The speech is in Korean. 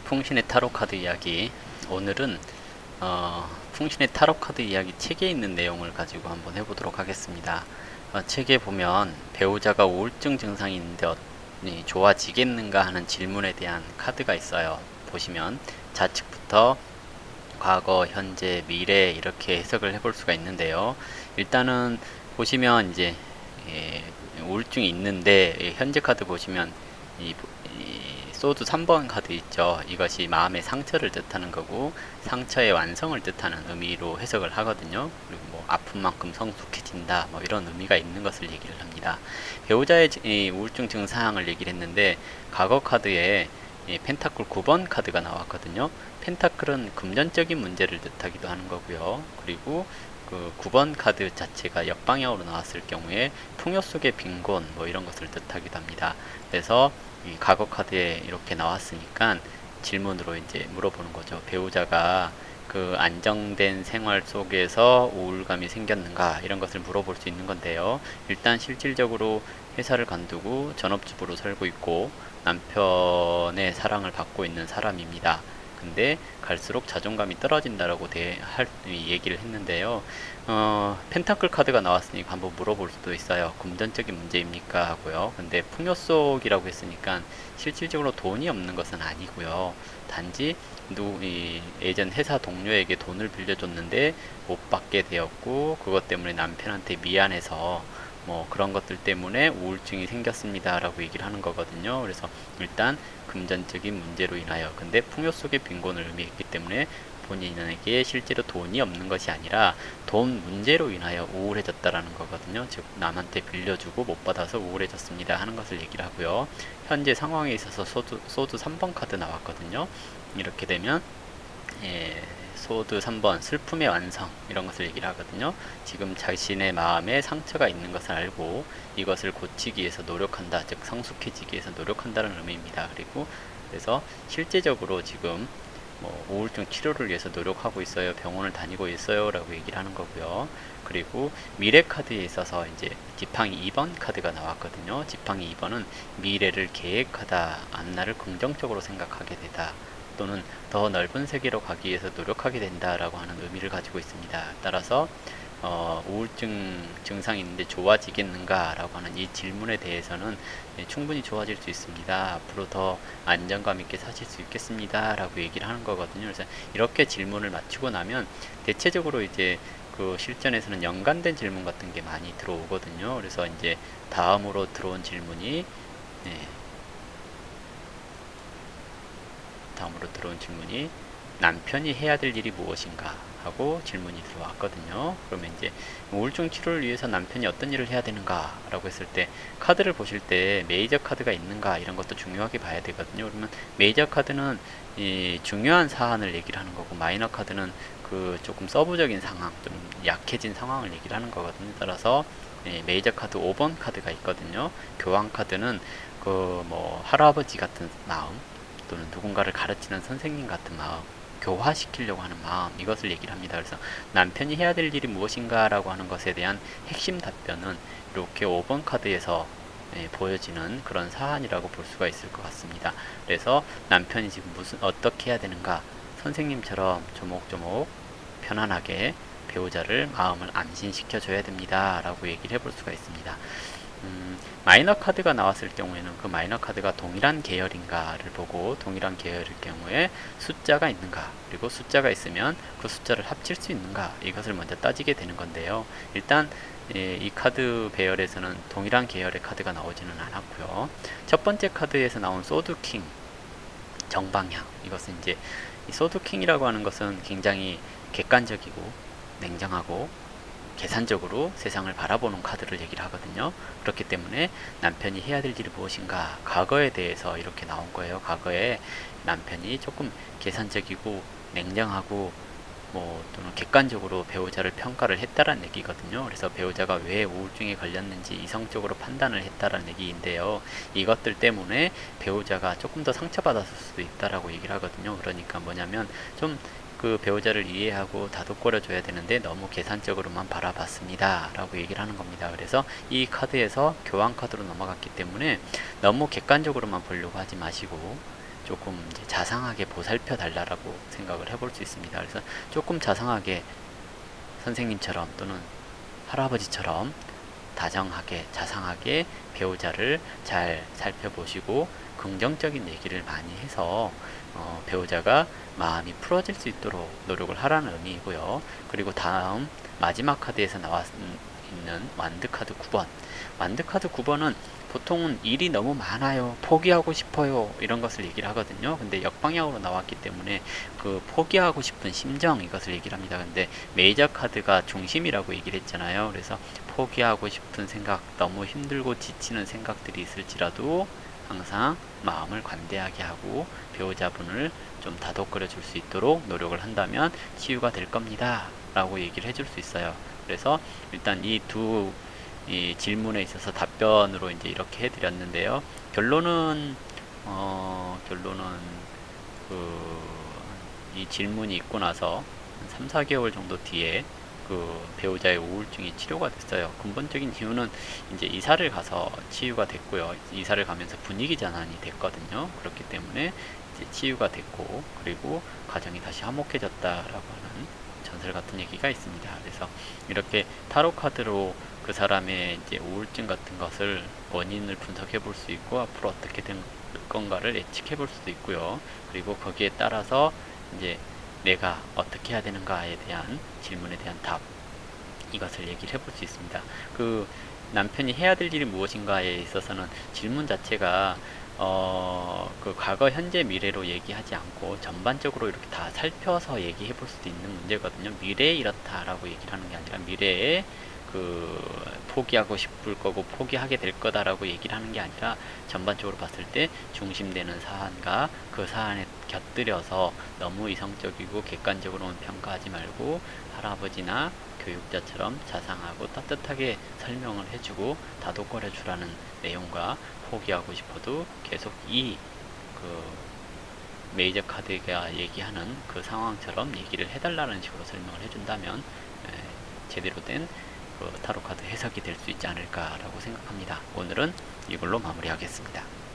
풍신의 타로 카드 이야기. 오늘은 풍신의 타로 카드 이야기 책에 있는 내용을 가지고 한번 해보도록 하겠습니다. 책에 보면 배우자가 우울증 증상이 있는데 좋아지겠는가 하는 질문에 대한 카드가 있어요. 보시면 좌측부터 과거, 현재, 미래 이렇게 해석을 해볼 수가 있는데요. 일단은 보시면 이제 우울증이 있는데 현재 카드 보시면 이 소드 3번 카드 있죠. 이것이 마음의 상처를 뜻하는 거고 상처의 완성을 뜻하는 의미로 해석을 하거든요. 그리고 뭐 아픈 만큼 성숙해진다 뭐 이런 의미가 있는 것을 얘기를 합니다. 배우자의 우울증 증상을 얘기를 했는데 과거 카드에 펜타클 9번 카드가 나왔거든요. 펜타클은 금전적인 문제를 뜻하기도 하는 거고요. 그리고 그 9번 카드 자체가 역방향으로 나왔을 경우에 풍요 속의 빈곤 뭐 이런 것을 뜻하기도 합니다. 그래서 이 과거 카드에 이렇게 나왔으니까 질문으로 이제 물어보는 거죠. 배우자가 그 안정된 생활 속에서 우울감이 생겼는가 이런 것을 물어볼 수 있는 건데요. 일단 실질적으로 회사를 관두고 전업주부로 살고 있고 남편의 사랑을 받고 있는 사람입니다. 근데 갈수록 자존감이 떨어진다라고 얘기를 했는데요. 펜타클 카드가 나왔으니까 한번 물어볼 수도 있어요. 금전적인 문제입니까? 하고요. 근데 풍요 속이라고 했으니까 실질적으로 돈이 없는 것은 아니고요. 단지 예전 회사 동료에게 돈을 빌려줬는데 못 받게 되었고 그것 때문에 남편한테 미안해서 뭐 그런 것들 때문에 우울증이 생겼습니다 라고 얘기를 하는 거거든요. 그래서 일단 금전적인 문제로 인하여, 근데 풍요 속의 빈곤을 의미했기 때문에 본인에게 실제로 돈이 없는 것이 아니라 돈 문제로 인하여 우울해졌다라는 거거든요. 즉 남한테 빌려주고 못 받아서 우울해졌습니다 하는 것을 얘기를 하고요. 현재 상황에 있어서 소드 3번 카드 나왔거든요. 이렇게 되면 소드 3번 슬픔의 완성 이런 것을 얘기를 하거든요. 지금 자신의 마음에 상처가 있는 것을 알고 이것을 고치기 위해서 노력한다, 즉 성숙해지기 위해서 노력한다는 의미입니다. 그래서 실제적으로 지금 뭐 우울증 치료를 위해서 노력하고 있어요, 병원을 다니고 있어요 라고 얘기를 하는 거고요. 그리고 미래 카드에 있어서 이제 지팡이 2번 카드가 나왔거든요. 지팡이 2번은 미래를 계획하다, 앞날을 긍정적으로 생각하게 되다, 또는 더 넓은 세계로 가기 위해서 노력하게 된다라고 하는 의미를 가지고 있습니다. 따라서 우울증 증상이 있는데 좋아지겠는가 라고 하는 이 질문에 대해서는 충분히 좋아질 수 있습니다. 앞으로 더 안정감 있게 사실 수 있겠습니다 라고 얘기를 하는 거거든요. 그래서 이렇게 질문을 마치고 나면 대체적으로 이제 그 실전에서는 연관된 질문 같은 게 많이 들어오거든요. 그래서 이제 다음으로 들어온 질문이 남편이 해야 될 일이 무엇인가 하고 질문이 들어왔거든요. 그러면 이제 우울증 치료를 위해서 남편이 어떤 일을 해야 되는가 라고 했을 때 카드를 보실 때 메이저 카드가 있는가 이런 것도 중요하게 봐야 되거든요. 그러면 메이저 카드는 이 중요한 사안을 얘기를 하는 거고, 마이너 카드는 그 조금 서브적인 상황, 좀 약해진 상황을 얘기를 하는 거거든요. 따라서 메이저 카드 5번 카드가 있거든요. 교환 카드는 그 뭐 할아버지 같은 마음, 또는 누군가를 가르치는 선생님 같은 마음, 교화시키려고 하는 마음, 이것을 얘기를 합니다. 그래서 남편이 해야 될 일이 무엇인가 라고 하는 것에 대한 핵심 답변은 이렇게 5번 카드에서 보여지는 그런 사안이라고 볼 수가 있을 것 같습니다. 그래서 남편이 지금 어떻게 해야 되는가, 선생님처럼 조목조목 편안하게 배우자를 마음을 안심시켜 줘야 됩니다 라고 얘기를 해볼 수가 있습니다. 마이너 카드가 나왔을 경우에는 그 마이너 카드가 동일한 계열인가를 보고, 동일한 계열일 경우에 숫자가 있는가, 그리고 숫자가 있으면 그 숫자를 합칠 수 있는가, 이것을 먼저 따지게 되는 건데요. 일단 이 카드 배열에서는 동일한 계열의 카드가 나오지는 않았고요. 첫 번째 카드에서 나온 소드킹 정방향, 이것은 이제 이 소드킹이라고 하는 것은 굉장히 객관적이고 냉정하고 계산적으로 세상을 바라보는 카드를 얘기를 하거든요. 그렇기 때문에 남편이 해야 될 일이 무엇인가, 과거에 대해서 이렇게 나온 거예요. 과거에 남편이 조금 계산적이고 냉정하고 뭐 또는 객관적으로 배우자를 평가를 했다라는 얘기거든요. 그래서 배우자가 왜 우울증에 걸렸는지 이성적으로 판단을 했다라는 얘기인데요. 이것들 때문에 배우자가 조금 더 상처받았을 수도 있다라고 얘기를 하거든요. 그러니까 뭐냐면 좀 그 배우자를 이해하고 다독거려 줘야 되는데 너무 계산적으로만 바라봤습니다 라고 얘기를 하는 겁니다. 그래서 이 카드에서 교환 카드로 넘어갔기 때문에 너무 객관적으로만 보려고 하지 마시고 조금 이제 자상하게 보살펴 달라고 생각을 해볼 수 있습니다. 그래서 조금 자상하게 선생님처럼 또는 할아버지처럼 다정하게 자상하게 배우자를 잘 살펴보시고 긍정적인 얘기를 많이 해서 배우자가 마음이 풀어질 수 있도록 노력을 하라는 의미이고요. 그리고 다음 마지막 카드에서 나와 있는 완드카드 9번. 완드카드 9번은 보통은 일이 너무 많아요, 포기하고 싶어요, 이런 것을 얘기를 하거든요. 근데 역방향으로 나왔기 때문에 그 포기하고 싶은 심정, 이것을 얘기를 합니다. 근데 메이저 카드가 중심이라고 얘기를 했잖아요. 그래서 포기하고 싶은 생각, 너무 힘들고 지치는 생각들이 있을지라도 항상 마음을 관대하게 하고 배우자분을 좀 다독거려 줄 수 있도록 노력을 한다면 치유가 될 겁니다 라고 얘기를 해줄 수 있어요. 그래서 일단 이 질문에 있어서 답변으로 이제 이렇게 해드렸는데요. 결론은 이 질문이 있고 나서 3, 4개월 정도 뒤에 그 배우자의 우울증이 치료가 됐어요. 근본적인 이유는 이제 이사를 가서 치유가 됐고요. 이사를 가면서 분위기 전환이 됐거든요. 그렇기 때문에 이제 치유가 됐고, 그리고 가정이 다시 화목해졌다라고 하는 전설 같은 얘기가 있습니다. 그래서 이렇게 타로 카드로 그 사람의 이제 우울증 같은 것을 원인을 분석해 볼 수 있고, 앞으로 어떻게 된 건가를 예측해 볼 수도 있고요. 그리고 거기에 따라서 이제 내가 어떻게 해야 되는가에 대한 질문에 대한 답, 이것을 얘기를 해볼 수 있습니다. 그 남편이 해야 될 일이 무엇인가에 있어서는 질문 자체가 그 과거, 현재, 미래로 얘기하지 않고 전반적으로 이렇게 다 살펴서 얘기해 볼 수도 있는 문제거든요. 미래에 이렇다라고 얘기를 하는 게 아니라 미래에 포기하고 싶을 거고 포기하게 될 거다라고 얘기를 하는 게 아니라 전반적으로 봤을 때 중심되는 사안과 그 사안에 곁들여서 너무 이성적이고 객관적으로는 평가하지 말고 할아버지나 교육자처럼 자상하고 따뜻하게 설명을 해주고 다독거려 주라는 내용과, 포기하고 싶어도 계속 메이저 카드가 얘기하는 그 상황처럼 얘기를 해달라는 식으로 설명을 해준다면 제대로 된 타로카드 해석이 될 수 있지 않을까라고 생각합니다. 오늘은 이걸로 마무리하겠습니다.